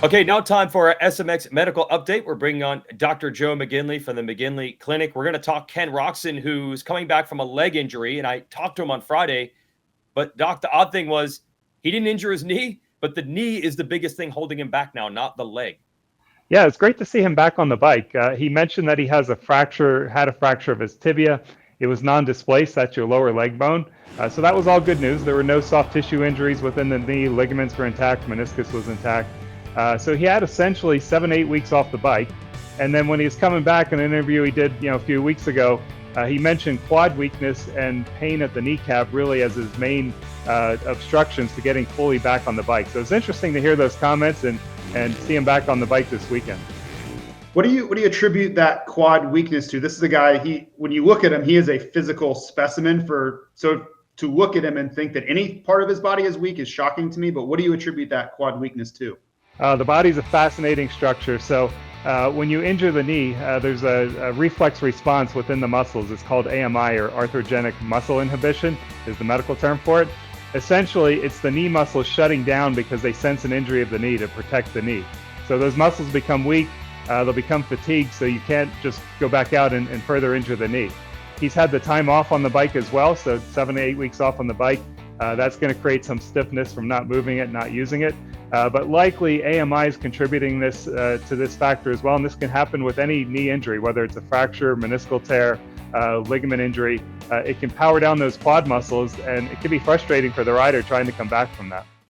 Okay, now time for our SMX medical update. We're bringing on Dr. Joe McGinley from the McGinley Clinic. We're going to talk Ken Roxon, who's coming back from a leg injury. And I talked to him on Friday. But, Doc, the odd thing was he didn't injure his knee, but the knee is the biggest thing holding him back now, not the leg. Yeah, it's great to see him back on the bike. He mentioned that he had a fracture of his tibia. It was non-displaced, that's your lower leg bone. So that was all good news. There were no soft tissue injuries within the knee. Ligaments were intact, meniscus was intact. So he had essentially 7-8 weeks off the bike. And then when he was coming back in an interview he did, a few weeks ago, he mentioned quad weakness and pain at the kneecap really as his main obstructions to getting fully back on the bike. So it's interesting to hear those comments and see him back on the bike this weekend. What do you attribute that quad weakness to? This is a guy, when you look at him, he is a physical specimen. So to look at him and think that any part of his body is weak is shocking to me. But what do you attribute that quad weakness to? The body's a fascinating structure. So when you injure the knee, there's a reflex response within the muscles. It's called AMI, or arthrogenic muscle inhibition is the medical term for it. Essentially, it's the knee muscles shutting down because they sense an injury of the knee to protect the knee. So those muscles become weak, they'll become fatigued, so you can't just go back out and further injure the knee. He's had the time off on the bike as well, so 7 to 8 weeks off on the bike. That's going to create some stiffness from not moving it, not using it. But likely AMI is contributing to this factor as well, and this can happen with any knee injury, whether it's a fracture, meniscal tear, ligament injury. It can power down those quad muscles, and it can be frustrating for the rider trying to come back from that.